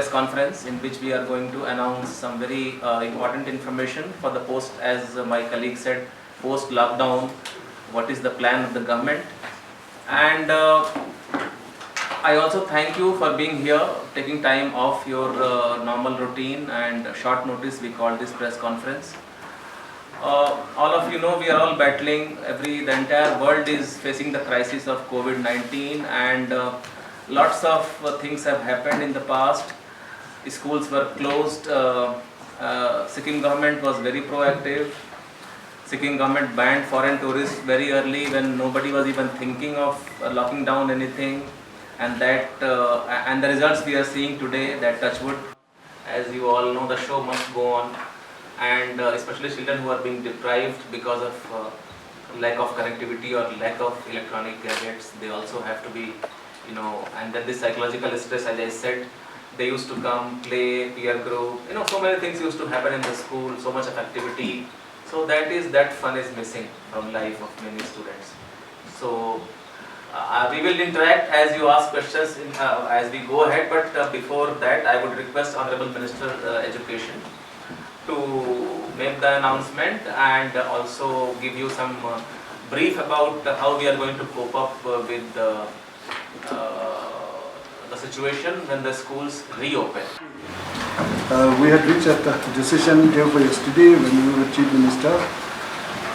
press conference in which we are going to announce some very important information for the post, as my colleague said, post lockdown, what is the plan of the government. And I also thank you for being here, taking time off your normal routine and short notice. We call this press conference. All of you know we are all battling, the entire world is facing the crisis of COVID-19, and lots of things have happened in the past. Schools were closed. Sikkim government was very proactive. Sikkim government banned foreign tourists very early when nobody was even thinking of locking down anything, and the results we are seeing today, that touch wood, as you all know, the show must go on. And especially children who are being deprived because of lack of connectivity or lack of electronic gadgets, they also have to be, and then this psychological stress, as I said, they used to come, play, peer group, so many things used to happen in the school, so much of activity. So that fun is missing from life of many students. So we will interact as you ask questions as we go ahead, but before that I would request Honorable Minister Education to make the announcement and also give you some brief about how we are going to cope up with the situation when the schools reopen. We had reached a decision here for yesterday when we were Chief Minister.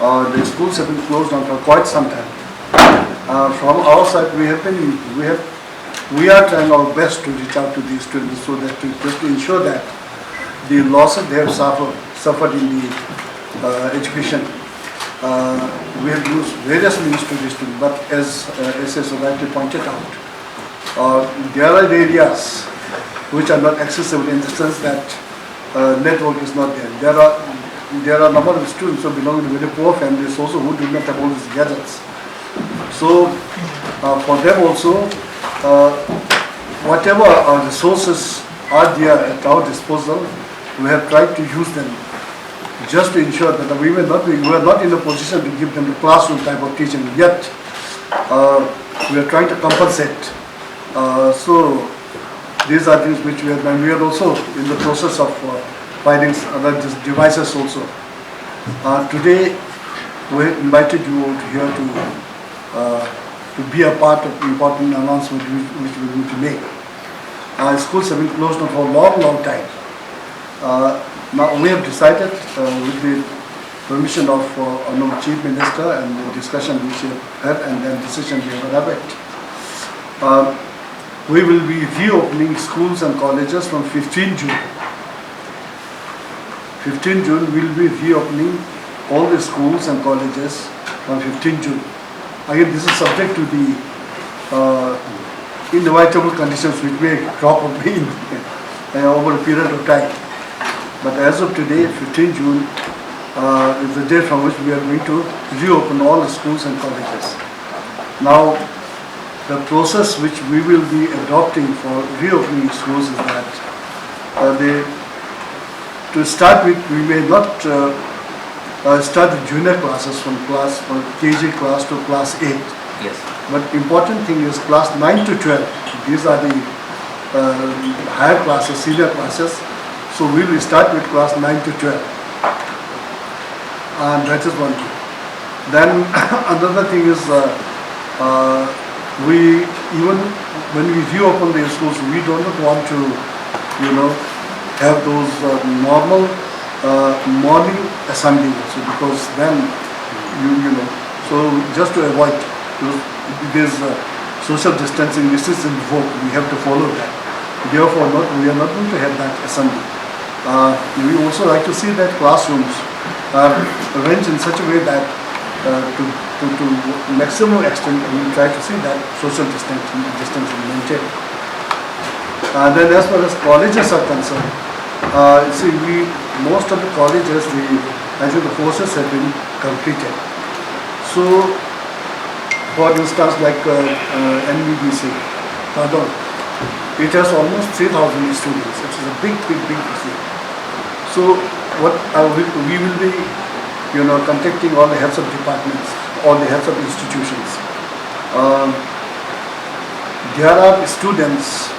The schools have been closed down for quite some time. From our side, we are trying our best to reach out to these students so that to ensure that the losses they have suffered in the education. We have used various means to this students, but as SS rightly pointed out, there are areas which are not accessible in the sense that network is not there. There are a number of students who belong to very poor families also who do not have all these gadgets. So for them also, whatever our resources are there at our disposal, we have tried to use them just to ensure that we are not in a position to give them the classroom type of teaching, yet we are trying to compensate. So these are things which we have done. We are also in the process of finding other devices also. Today we invited you out here to be a part of important announcement which we need to make. Schools have been closed for a long time. Now we have decided with the permission of our Chief Minister and the discussion which we have had and then decision we have arrived at. We will be reopening schools and colleges from 15 June. 15 June we will be reopening all the schools and colleges from 15 June. Again, this is subject to the inevitable conditions which may crop up over a period of time. But as of today, 15 June is the day from which we are going to reopen all the schools and colleges. Now, the process which we will be adopting for reopening schools is that to start with, we may not start the junior classes from KG class to class 8. Yes. But important thing is class 9 to 12. These are the higher classes, senior classes. So we will start with class 9 to 12. And that is one thing. Then another thing is even when we reopen the schools, we do not want to, have those normal morning assembly also, because then so just to avoid this social distancing, this is invoked. We have to follow that. Therefore, we are not going to have that assembly. We also like to see that classrooms are arranged in such a way that to maximum extent we try to see that social distancing maintained. Then as far as colleges are concerned, most of the colleges, the courses have been completed. So, for instance, like NVBC, Tadon, it has almost 3,000 students. It is a big issue. So, we will be, contacting all the heads of departments, all the heads of institutions. There are students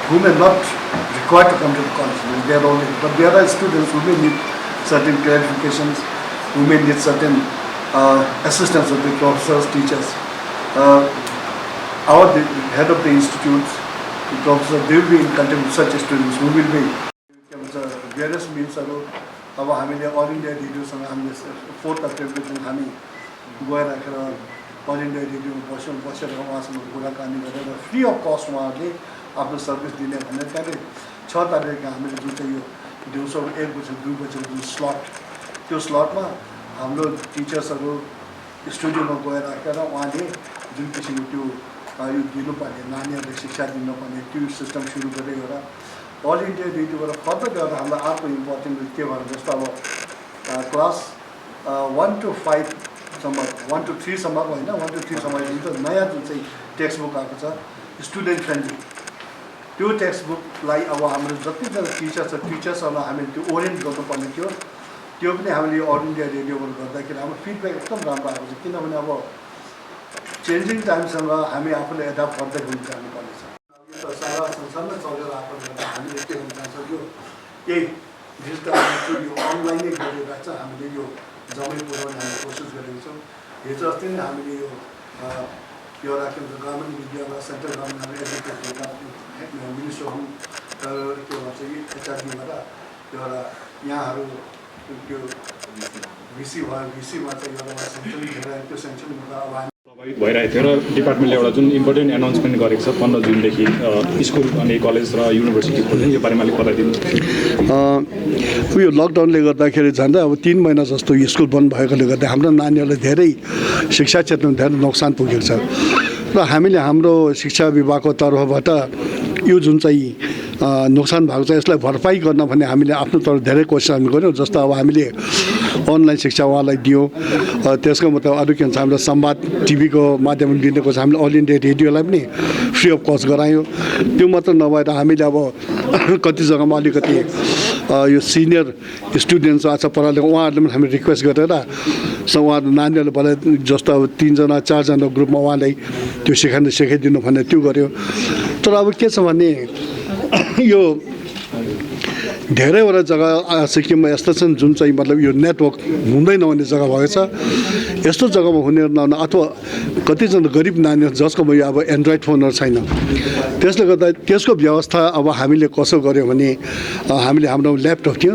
who may not required to come to the college. They are only, but there are students who may need certain clarifications, who may need certain assistance of the professors, teachers. Our head of the institute, the professor, they will be in contact with such students who will be various means. अब हामीले all India रेडियोसँग हामीले 4th अप्रिलको हामी गएर राखेर all India रेडियोमा बसेर उहाँसँग कुराकानी गरेर फ्री अफ कस्ट उहाँहरूले आफ्नो सर्भिस दिने भनेर त्यहाँदेखि 6 तारिक हामीले जुन चाहिँ यो दिउँसो 1 बजे 2 बजेको जुन स्लट त्यो स्लटमा हाम्रो टिचर्सहरू स्टुडियोमा गएर राखेर उहाँले जुन किसिमको त्यो यो दिनुपर्ने नानीहरूलाई शिक्षा दिनुपर्ने त्यो सिस्टम सुरु गरेर एउटा अल इन्डिया रेडियोबाट फर्दर गएर हामीलाई अर्को इम्पोर्टेन्ट के भन्नु जस्तो अब क्लास 1 to 5 सम्म 1 to 3 सम्मको होइन 1 to 3 सम्म जुन चाहिँ नयाँ जुन चाहिँ टेक्स्ट बुक आएको छ स्टुडेन्ट फ्रेन्डली त्यो टेक्स्ट बुकलाई अब हाम्रो जतिजना टिचर्स छ टिचर्सहरूलाई हामीले त्यो ओरिएन्ट गर्नुपर्ने थियो त्यो पनि हामीले अल इन्डिया रेडियोबाट गर्दाखेरि हाम्रो फिडब्याक एकदम राम्रो आएको छ किनभने अब चेन्जिङ टाइमसँग हामी आफूले एडाप्ट गर्दै हुन जानुपर्नेछ यो त सारा संसारमा चलेर आएको हामीले के भन्न चाहन्छौँ यो यही डिजिटल यो अनलाइनै गरेर चाहिँ हामीले यो जमै पुऱ्याउने हामीले कोसिस गरेको छौँ हिजो अस्ति नै हामीले यो राख्यौँ गभर्मेन्ट मिडियामा सेन्ट्रल गभर्मेन्ट एजुकेसन मिनिस्टर के भन्छ एचआरडीबाट एउटा यहाँहरू त्यो भिसी भयो भिसीमा चाहिँ एउटा सेन्ट्रल घेर त्यो सेन्ट्रल अब भइरहेको थियो र डिपार्टमेन्टले एउटा जुन इम्पोर्टेन्ट एनाउन्समेन्ट गरेको छ 15 जुनदेखि स्कुल अनि कलेज र युनिभर्सिटी खोल्ने यो बारेमा अलिक बताइदिनु। यो लकडाउनले गर्दाखेरि झन्डै अब 3 महिना जस्तो स्कुल बन्द भएकोले गर्दा हाम्रो नानीहरूलाई धेरै शिक्षा क्षेत्रमा धेरै नोक्सान पुगेको छ र हामीले हाम्रो शिक्षा विभागको तर्फबाट यो जुन चाहिँ नोक्सान भएको छ यसलाई भरपाई गर्न भने हामीले आफ्नो तर्फ धेरै कोसिस हामी गऱ्यौँ जस्तो अब हामीले अनलाइन शिक्षा उहाँलाई दियो त्यसको मतलब अरू के भन्छ हाम्रो संवाद टिभीको माध्यमबाट दिनेको छ हामीले अल इन्डिया रेडियोलाई पनि फ्री अफ कस्ट गरायौँ त्यो मात्र नभएर हामीले अब कति जग्गामा अलिकति यो सिनियर स्टुडेन्ट्स आज पढालेको उहाँहरूले पनि हामीले रिक्वेस्ट गरेर उहाँहरू नानीहरूले भने जस्तो अब 3 जना 4 जना ग्रुपमा उहाँलाई त्यो सिकाइदिनु भने त्यो गर्यो तर अब के छ भने यो धेरैवटा जग्गा सिक्किममा यस्तो छन् जुन चाहिँ मतलब यो नेटवर्क हुँदै नहुने जग्गा भएको छ यस्तो जग्गामा हुने नहुने अथवा कतिजना गरिब नानीहरू जसकोमा यो अब एन्ड्रोइड फोनहरू छैन त्यसले गर्दा त्यसको व्यवस्था अब हामीले कसो गर्यो भने हामीले हाम्रो ल्यापटप थियो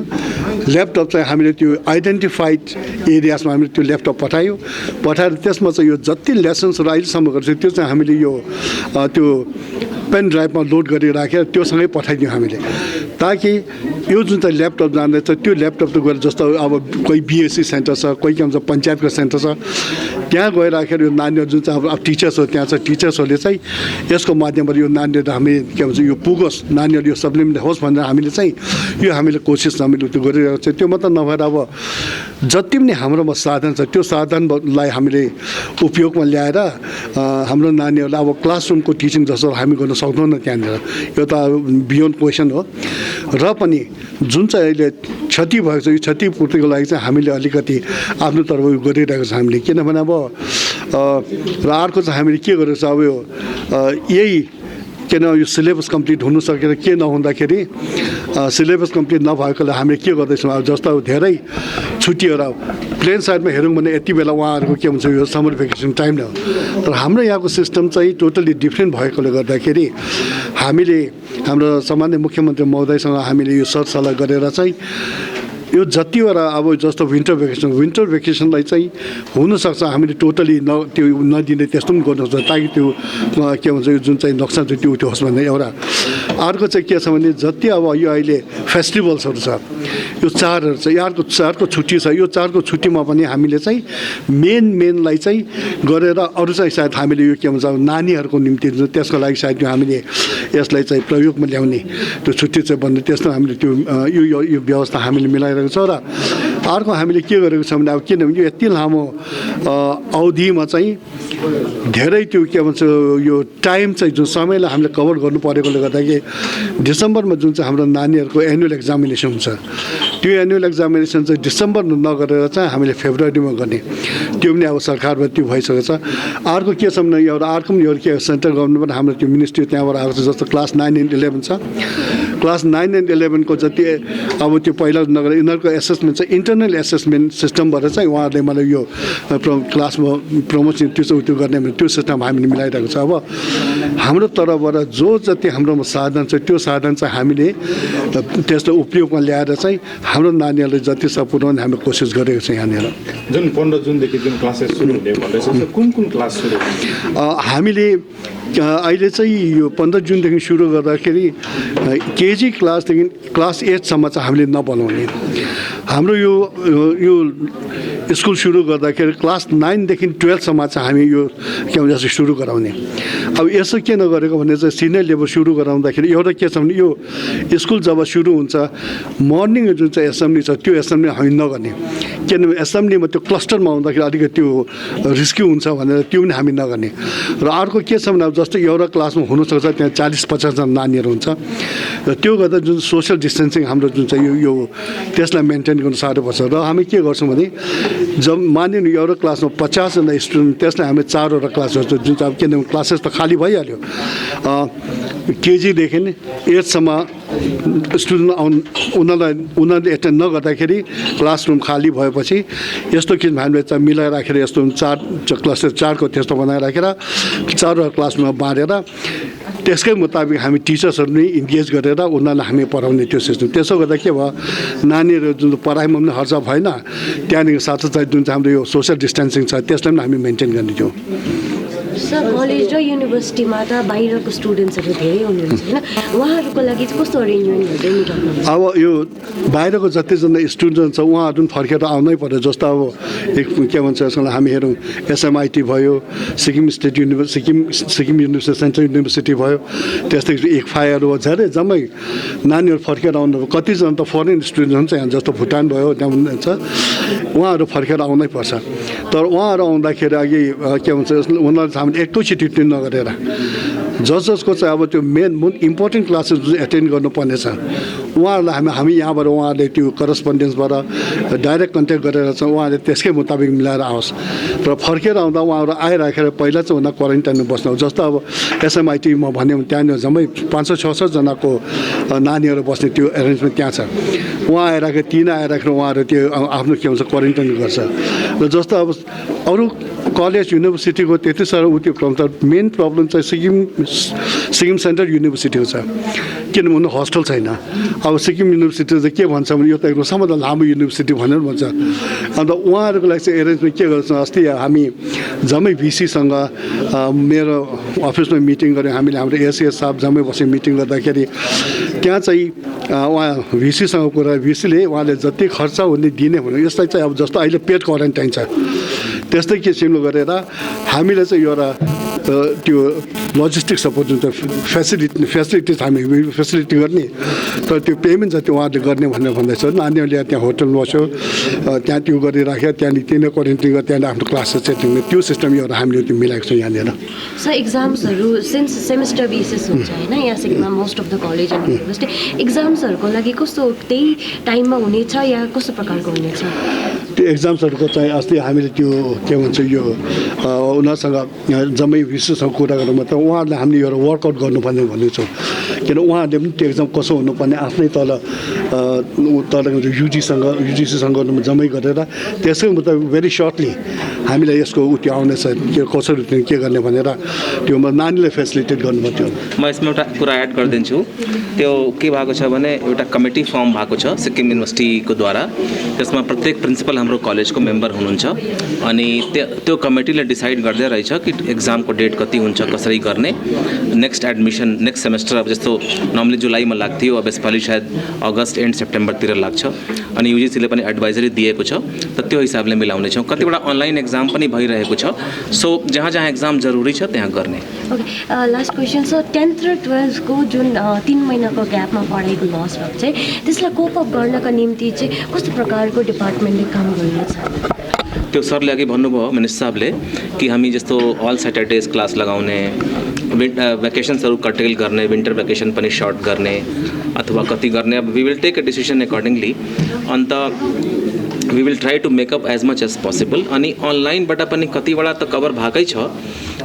ल्यापटप चाहिँ हामीले त्यो आइडेन्टिफाइड एरियासमा हामीले त्यो ल्यापटप पठाएर त्यसमा चाहिँ यो जति लेसन्सहरू अहिलेसम्म गर्छ त्यो चाहिँ हामीले यो त्यो पेन ड्राइभमा लोड गरिराखेर त्योसँगै पठाइदियौँ हामीले ताकि यो जुन चाहिँ ल्यापटप जाँदैछ त्यो ल्यापटप त गएर जस्तो अब कोही बिएससी सेन्टर छ कोही के भन्छ पञ्चायतको सेन्टर छ त्यहाँ गइराखेर यो नानीहरू जुन चाहिँ अब टिचर्स हो त्यहाँ चाहिँ टिचर्सहरूले चाहिँ यसको माध्यमबाट यो नानीहरू हामी के भन्छ यो पुगोस् नानीहरू यो सप्लिमेन्ट होस् भनेर हामीले चाहिँ यो हामीले कोसिस हामीले त्यो गरिरहेको छ त्यो मात्र नभएर अब जति पनि हाम्रोमा साधन छ त्यो साधनलाई हामीले उपयोगमा ल्याएर हाम्रो नानीहरूलाई अब क्लासरुमको टिचिङ जस्तो हामी गर्न सक्दैनौँ त्यहाँनिर यो त बियोन्ड क्वेसन हो र पनि जुन चाहिँ अहिले क्षति भएको छ यो क्षतिपूर्तिको लागि चाहिँ हामीले अलिकति आफ्नो तर्फ गरिरहेको छ हामीले किनभने अब र अर्को चाहिँ हामीले के गरेको छ अब यो यही किन यो सिलेबस कम्प्लिट हुनु सकेर के नहुँदाखेरि सिलेबस कम्प्लिट नभएकोले हामीले के गर्दैछौँ अब जस्तो अब धेरै छुट्टीहरू प्लेन साइडमा हेरौँ भने यति बेला उहाँहरूको के भन्छ यो समर भेकेसन टाइम न तर हाम्रो यहाँको सिस्टम चाहिँ टोटल्ली डिफ्रेन्ट भएकोले गर्दाखेरि हामीले हाम्रो सामान्य मुख्यमन्त्री महोदयसँग हामीले यो सरसल्लाह गरेर चाहिँ यो जतिवटा अब जस्तो विन्टर भेकेसनलाई चाहिँ हुनसक्छ हामीले टोटली त्यो नदिने त्यस्तो पनि गर्नुपर्छ ताकि त्यो के भन्छ यो जुन चाहिँ नोक्सान छ त्यो होस् भन्ने एउटा अर्को चाहिँ के छ भने जति अब यो अहिले फेस्टिभल्सहरू छ यो चाडहरू छ यहाँको चाडको छुट्टी छ यो चाडको छुट्टीमा पनि हामीले चाहिँ मेनलाई चाहिँ गरेर अरू चाहिँ सायद हामीले यो के भन्छ नानीहरूको निम्ति त्यसको लागि सायद हामीले यसलाई चाहिँ प्रयोगमा ल्याउने त्यो छुट्टी चाहिँ भन्ने त्यस्तो हामीले त्यो यो व्यवस्था हामीले मिलाइरहेको छ र अर्को हामीले के गरेको छ भने अब किनभने यो यति लामो अवधिमा चाहिँ धेरै त्यो के भन्छ यो टाइम चाहिँ जुन समयलाई हामीले कभर गर्नु परेकोले गर्दाखेरि डिसेम्बरमा जुन चाहिँ हाम्रो नानीहरूको एनुअल एक्जामिनेसन हुन्छ त्यो एनुअल एक्जामिनेसन चाहिँ डिसेम्बरमा नगरेर चाहिँ हामीले फेब्रुअरीमा गर्ने त्यो पनि अब सरकारमा त्यो भइसकेको छ अर्को के छ भने एउटा अर्को पनि एउटा के सेन्ट्रल गभर्मेन्टबाट हाम्रो त्यो मिनिस्ट्री त्यहाँबाट आएको छ जस्तो क्लास 9 and 11 छ क्लास 9 and 11 को जति अब त्यो पहिला नगरेर यिनीहरूको एसेसमेन्ट चाहिँ इन्टरनल एसेसमेन्ट सिस्टमबाट चाहिँ उहाँहरूले मलाई यो क्लासमा प्रमोसन त्यो गर्ने त्यो सिस्टम हामीले मिलाइरहेको छ अब हाम्रो तर्फबाट जो जति हाम्रोमा साधन छ त्यो साधन चाहिँ हामीले त्यसलाई उपयोगमा ल्याएर चाहिँ हाम्रो नानीहरूले जति सक्दो पुर्याउने हामीले कोसिस गरेको छ यहाँनिर जुन 15 जुनदेखि जुन क्लासेस सुरु हुने भन्दैछ कुन क्लास सुरु हामीले अहिले चाहिँ यो 15 जुनदेखि सुरु गर्दाखेरि केजी क्लासदेखि क्लास 8 सम्म चाहिँ हामीले नबनाउने हाम्रो यो स्कुल सुरु गर्दाखेरि क्लास 9 देखि 12 सम्म चाहिँ हामी यो के भन्छ सुरु गराउने अब यसो के नगरेको भने चाहिँ सिनियर लेभल सुरु गराउँदाखेरि एउटा के छ भने यो स्कुल जब सुरु हुन्छ मर्निङ जुन चाहिँ एसेम्ब्ली छ त्यो एसेम्ब्ली हामी नगर्ने किनभने एसेम्ब्लीमा त्यो क्लस्टरमा आउँदाखेरि अलिकति त्यो रिस्की हुन्छ भनेर त्यो पनि हामी नगर्ने र अर्को के छ भने अब जस्तो एउटा क्लासमा हुनसक्छ त्यहाँ 40-50 जना नानीहरू हुन्छ र त्यो गर्दा जुन सोसियल डिस्टेन्सिङ हाम्रो जुन चाहिँ यो त्यसलाई मेन्टेन गर्नु साह्रो पर्छ र हामी के गर्छौँ भने जब मानिलिनु एउटा क्लासमा 50 जना स्टुडेन्ट त्यसलाई हामी 4वटा क्लास गर्छौँ जुन चाहिँ अब किनभने क्लासेस त खाली भइहाल्यो केजीदेखि 8सम्म स्टुडेन्ट उनीहरूले एटेन्ड नगर्दाखेरि क्लासरुम खाली भएपछि यस्तो किसिम हामीले चाहिँ मिलाइराखेर यस्तो 4 क्लासेस 4को त्यस्तो बनाइराखेर 4वटा क्लासमा बाँडेर त्यसकै मुताबिक हामी टिचर्सहरू नै इन्गेज गरेर उनीहरूलाई हामी पढाउने त्यो सिस्टम त्यसो गर्दा के भयो नानीहरू जुन पढाइमा पनि खर्च भएन त्यहाँदेखि साथसाथै जुन चाहिँ हाम्रो यो सोसियल डिस्टेन्सिङ छ त्यसलाई पनि हामी मेन्टेन गर्ने थियौँ सर कलेज र युनिभर्सिटीमा त बाहिरको स्टुडेन्ट्सहरू धेरै हुनुहुन्छ होइन उहाँहरूको लागि चाहिँ कस्तो अरेन्जमेन्टहरू मिलाउनुहुन्छ अब यो बाहिरको जतिजना स्टुडेन्ट छ उहाँहरू पनि फर्केर आउनै पर्यो जस्तो अब एक के भन्छ यसलाई हामी हेरौँ SMIT भयो Sikkim state university Sikkim university central university भयो त्यस्तै एकफाइहरू भयो धेरै जम्मै नानीहरू फर्केर आउनु कतिजना त फरेन स्टुडेन्ट हुन्छ यहाँ जस्तो भुटान भयो त्यहाँ हुन्छ उहाँहरू फर्केर आउनै पर्छ तर उहाँहरू आउँदाखेरि अघि के भन्छ उनीहरू हामीले एकैचोटि ट्युन नगरेर जसको चाहिँ अब त्यो मेन इम्पोर्टेन्ट क्लासेस जुन एटेन्ड गर्नुपर्ने छ उहाँहरूलाई हामी यहाँबाट उहाँहरूले त्यो करस्पोन्डेन्सबाट डाइरेक्ट कन्ट्याक्ट गरेर चाहिँ उहाँहरूले त्यसकै मुताबिक मिलाएर आओस् र फर्केर आउँदा उहाँहरू आइराखेर पहिला चाहिँ उनीहरू क्वारेन्टाइनमा बस्नु जस्तो अब SMITमा भन्यो भने त्यहाँनिर जम्मै 500-600 जनाको नानीहरू बस्ने त्यो एरेन्जमेन्ट त्यहाँ छ उहाँ आइराखेर 3 आइराखेर उहाँहरू त्यो आफ्नो के भन्छ क्वारेन्टाइन गर्छ र जस्तो अब अरू कलेज युनिभर्सिटीको त्यति साह्रो त्यो प्रब्लम त मेन प्रब्लम चाहिँ सिक्किम सेन्ट्रल युनिभर्सिटीको छ किनभने हस्टेल छैन अब सिक्किम युनिभर्सिटी चाहिँ के भन्छ भने यो त एकदम सबभन्दा लामो युनिभर्सिटी भनेर भन्छ अन्त उहाँहरूको लागि चाहिँ एरेन्जमेन्ट के गर्छ अस्ति हामी जम्मै VC-सँग मेरो अफिसमा मिटिङ गऱ्यौँ हामीले हाम्रो SAS साहब जम्मै बसेर मिटिङ गर्दाखेरि त्यहाँ चाहिँ उहाँ VC-सँग कुरा VC-ले उहाँले जति खर्च हुने दिने भने यसलाई चाहिँ अब जस्तो अहिले पेड क्वारेन्टाइन छ त्यस्तै किसिमले गरेर हामीले चाहिँ एउटा त्यो लजिस्टिक सपोर्ट जुन चाहिँ फेसिलिटिज हामी फेसिलिटी गर्ने तर त्यो पेमेन्ट जति उहाँहरूले गर्ने भनेर भन्दैछ नानीहरूले त्यहाँ होटल बस्यो त्यहाँ त्यो गरिराख्यो त्यहाँदेखि त्यहीँ क्वारेन्टाइन गरेर त्यहाँदेखि आफ्नो क्लासेस चाहिँ त्यो सिस्टम एउटा हामीले त्यो मिलाएको छ यहाँनिर सर एक्जाम्सहरू सिन्स सेमेस्टर बेसिस हुन्छ होइन यहाँ सिक्किममा most of the college and university एक्जाम्सहरूको लागि कस्तो त्यही टाइममा हुनेछ या कस्तो प्रकारको हुनेछ त्यो एक्जाम्सहरूको चाहिँ अस्ति हामीले त्यो के भन्छ यो उनीहरूसँग जम्मै विशेषसँग कुरा गर्नु मतलब उहाँहरूले हामीले एउटा वर्कआउट गर्नुपर्ने भनेको छौँ किन उहाँहरूले पनि त्यो एक्जाम कसो हुनुपर्ने आफ्नै तल युजिसीसँग जम्मै गरेर त्यसै मतलब भेरी सर्टली हामीलाई यसको उत्यो आउनेछ के कसरी के गर्ने भनेर त्यो नानीलाई फेसिलिटेट गर्नुपर्थ्यो म यसमा एउटा कुरा एड गरिदिन्छु त्यो के भएको छ भने एउटा कमिटी फर्म भएको छ सिक्किम युनिभर्सिटीको द्वारा त्यसमा प्रत्येक प्रिन्सिपल हाम्रो हाम्रो कलेजको मेम्बर हुनुहुन्छ अनि त्यो कमिटीले डिसाइड गर्दै रहेछ कि एक्जामको डेट कति हुन्छ कसरी गर्ने नेक्स्ट एडमिसन नेक्स्ट सेमेस्टर अब जस्तो नर्मली जुलाईमा लाग्थ्यो अब यसपालि सायद अगस्त एन्ड सेप्टेम्बरतिर लाग्छ अनि युजिसीले पनि एडभाइजरी दिएको छ त त्यो हिसाबले मिलाउनेछौँ कतिवटा अनलाइन एक्जाम पनि भइरहेको छ सो जहाँ जहाँ एक्जाम जरुरी छ त्यहाँ गर्ने okay last question sir 10th र 12th को जुन 3 महिनाको ग्यापमा पढाइको लस भएको चाहिँ त्यसलाई कोप अप गर्नका निम्ति चाहिँ कस्तो प्रकारको डिपार्टमेन्टले काम गर्नेछ त्यो सरले अघि भन्नुभयो मिनिस्टर साहबले कि हामी जस्तो अल स्याटरडेज क्लास लगाउने भ्याकेसन्सहरू कटेल गर्ने विन्टर भ्याकेसन पनि सर्ट गर्ने अथवा कति गर्ने अब we will take a decision accordingly and we will try to make up as much as possible अनि अनलाइनबाट पनि कतिवटा त कभर भएकै छ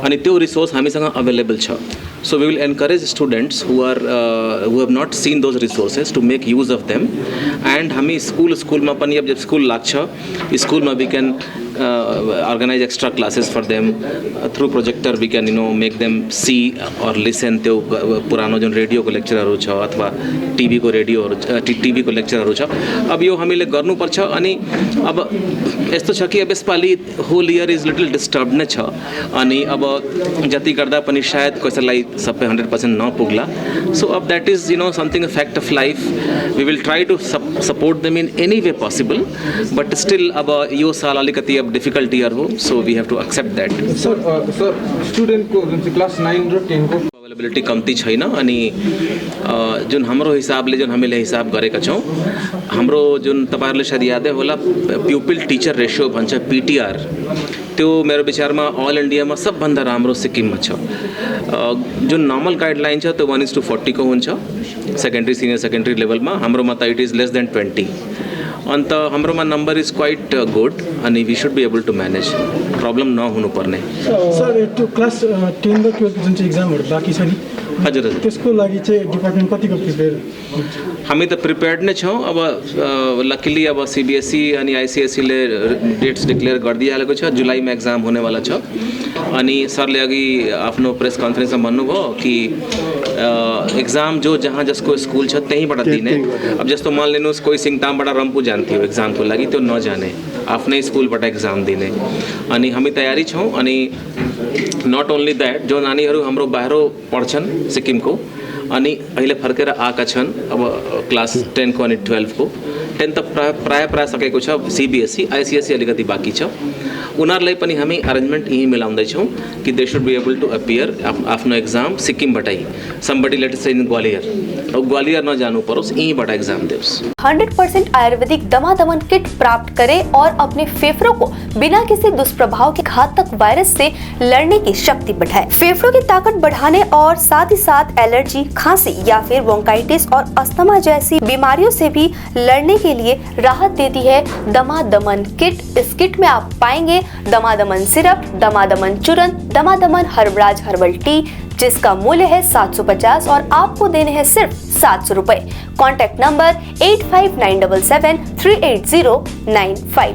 अनि त्यो रिसोर्स हामीसँग अभाइलेबल छ so we will encourage students who have not seen those resources to make use of them and हामी स्कुलमा पनि अब जब स्कुल लाग्छ स्कुलमा we can organize extra classes for them through projector we can make them see or listen त्यो पुरानो जुन रेडियोको लेक्चरहरू छ अथवा टिभीको टिभीको लेक्चरहरू छ अब यो हामीले गर्नुपर्छ अनि अब यस्तो छ कि अब यसपालि whole year is little disturb नै छ अनि अब जति गर्दा पनि सायद कसैलाई सबै 100% नपुग्ला सो अब that is something a fact of life we will try to support them in any way possible but still अब यो साल अलिकति डिफिकल्ट इयर हो so we have to accept that sir स्टुडेन्टको जुन चाहिँ क्लास 9 र 10 को अभाइलेबिलिटी कम्ती छैन अनि जुन हाम्रो हिसाबले जुन हामीले हिसाब गरेका छौँ हाम्रो जुन तपाईँहरूले सायद यादै होला प्युपिल टिचर रेसियो भन्छ पिटिआर त्यो मेरो विचारमा अल इन्डियामा सबभन्दा राम्रो सिक्किममा छ जुन नर्मल गाइडलाइन छ त्यो 1:40 को हुन्छ सेकेन्ड्री सिनियर सेकेन्ड्री लेभलमा हाम्रोमा त इट इज लेस देन 20 अन्त हाम्रोमा नम्बर इज क्वाइट गुड अनि we should be able to manage problem नहुनुपर्ने सर त्यो क्लास 10 र 12 जुन चाहिँ एक्जामहरू बाँकी छ नि हजुर हजुर त्यसको लागि चाहिँ डिपार्टमेन्ट कतिको प्रिपेयर हामी त प्रिपेयर्ड नै छौँ अब लकिली अब सिबिएसई अनि आइसिएसईले डेट्स डिक्लेयर गरिदिइहालेको छ जुलाईमा एक्जाम हुनेवाला छ अनि सरले अघि आफ्नो प्रेस कन्फरेन्समा भन्नुभयो कि एक्जाम जो जहाँ जसको स्कुल छ त्यहीँबाट दिने अब जस्तो मान लिनुहोस् कोही सिङतामबाट रम्फू जान्थ्यो एक्जामको लागि त्यो नजाने आफ्नै स्कुलबाट एक्जाम दिने अनि हामी तयारी छौँ अनि नट ओन्ली द्याट जो नानीहरू हाम्रो बाहिर पढ्छन् सिक्किमको अनि अहिले फर्केर आएका छन् अब क्लास 10 को अनि 12 को 10 त प्राय सकेको छ सिबिएसई आइसिएसई अलिकति बाँकी छ उनीहरूलाई पनि हामी अरेन्जमेन्ट यहीँ मिलाउँदैछौँ कि they should be able to appear आफ्नो एक्जाम सिक्किमबाटै somebody let's say in Gwalior नजानु परोस् यहीँबाट एक्जाम देओस् 100% आयुर्वेदिक दमादमन किट प्राप्त करें और अपने फेफड़ों को बिना किसी दुष्प्रभाव के घातक वायरस से लड़ने की शक्ति बढ़ाएं। फेफड़ों की ताकत बढ़ाने और साथ ही साथ एलर्जी, खांसी या फिर ब्रोंकाइटिस और अस्थमा जैसी बीमारियों से भी लड़ने के लिए राहत देती है दमादमन किट। इस किट में आप पाएंगे दमादमन सिरप, दमादमन चूर्ण, दमादमन हर्बराज हर्बल टी जिसका मूल्य है 750 और आपको देने हैं सिर्फ 700 रुपए। Contact number 8597738095।